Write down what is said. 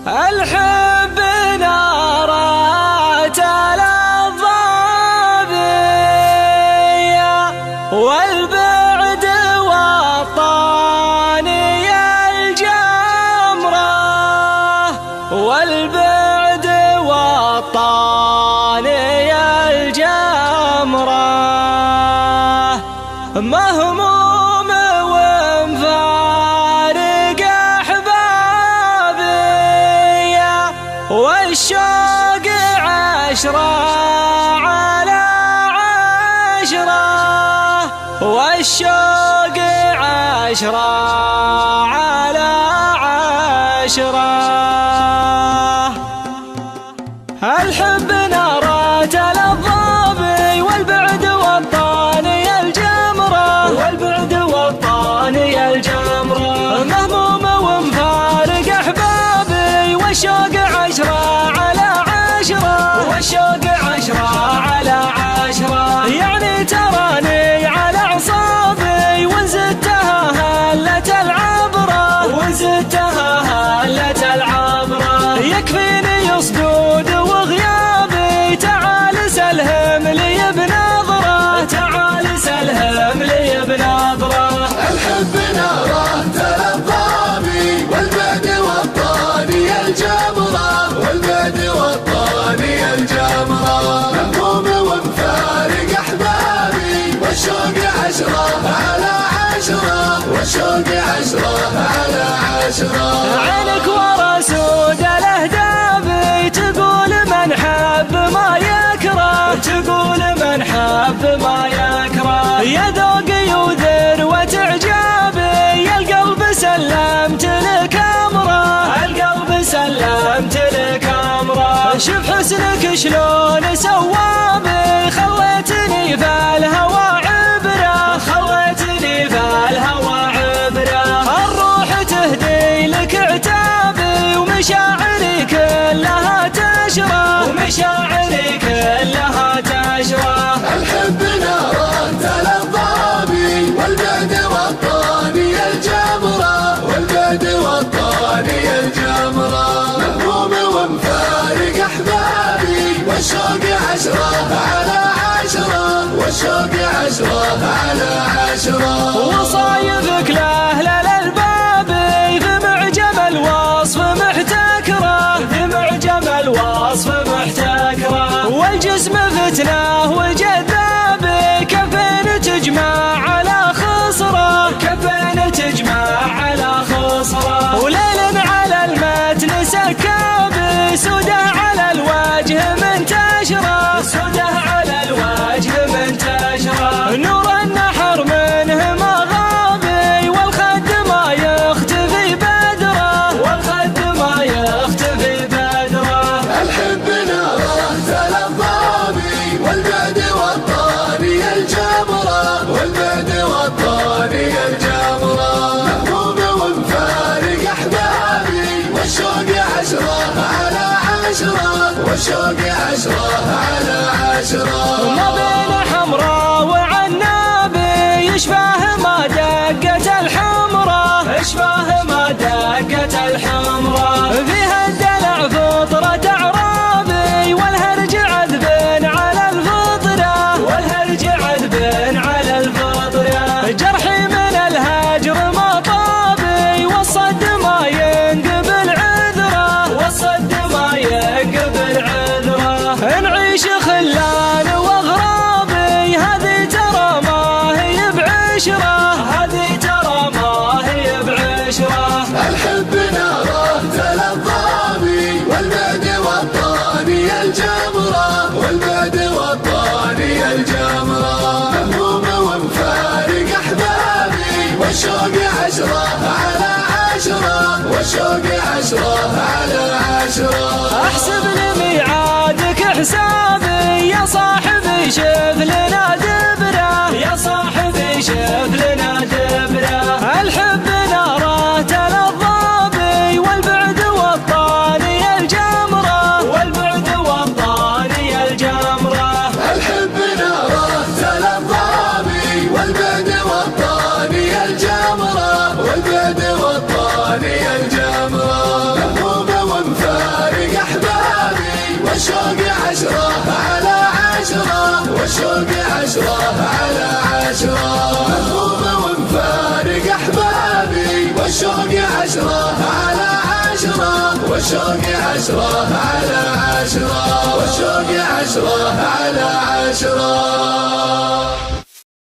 الحب نارات الضابية والبعد والطاني الجمرة والبعد والطاني الجمرة مهموم ومفارق أحبابي والشوق عشرة على عشرة والشوق عشرة على عشرة. الحب نارات الضابي والبعد والطاني الجمرة والبعد والطاني الجمرة مهموم ومفارق أحبابي والشوق عشرة على عشرة والشوق عشرة على عشرة. يعني تراني على أعصابي وزدتها هلة العبرة وزدتها هلة العبرة. يكفيني صدود وغيابي تعال سلهم لي بنظرة تعال سلهم لي بنظرة. الحب نارات الضابي والبعد والطاني الجمرة والبعد والطاني الجمرة مهموم ومفارق أحبابي والشوق عشرة على عشرة والشوق عشرة على عشرة. عينك ورا سود الأهداب تقول من حب ما يكره تقول من حب ما يكره. يا ذوقي وذروة إعجابي يا القلب سلمت لك أمره القلب سلمت لك أمره. شوف حسنك شلون سوابي خليتني في الهوى عبرة خليتني في الهوى عبرة. الروح تهدي لك عتابي ومشاعري كلها تشرى ومشاعري كلها تشرى. الحب نارات الضابي والبعد والطاني الجمرة والبعد والطاني الجمرة مهموم ومفارق أحبابي والشوق عشرة على عشرة والشوق عشرة على عشرة. وصايبك لأهل الألباب في معجم الوصف محتكرة في معجم الوصف محتكرة. والجسم فتنة وجذاب كفين تجمع على خصرة كفين تجمع على خصرة. وليل على المتن سكاب سودة على الوجه منتشرة سودة على الوجه منتشرة. نور النحر منه ما غابي والخد ما يختفي بدره والخد ما يختفي بدره. الحب نارات الضابي والبعد والطاني الجمرة والبعد والطاني الجمرة مهموم ومفارق أحبابي والشوق عشرة على عشرة والشوق عشرة على عشرة. ما بين حمراء وعنابي يشبه ما دقت الحمراء يشبه ما دقت الحمراء. فيها الدلع فطرة أعرابي والهرج عذب على الفطرة والهرج عذب على الفطرة. جرحي من الهجر ما طابي والصد ما ينقبل عذره والصد ما ينقبل عذره. نعيش خلان واغرابي هذه ترى ما هي بعشرة هذه ترى ما هي بعشرة. الحب نارات الضابي والبعد والطاني الجمرة والبعد والطاني الجمرة مهموم ومفارق أحبابي والشوق عشرة على عشرة والشوق عشرة على عشرة. احسب لميعادك حسابي يا صاحبي شوف لنا دبره يا صاحبي شوف لنا دبره. الحب نارات الضابي والبعد والطاني الجمرة والبعد والطاني الجمرة. الحب نارات الضابي والبعد والطاني الجمرة والبعد والطاني الجمرة مهموم ومفارق 10 على 10 مهموم ومفارق أحبابي والشوق 10 على 10 والشوق 10 على 10 والشوق 10 على 10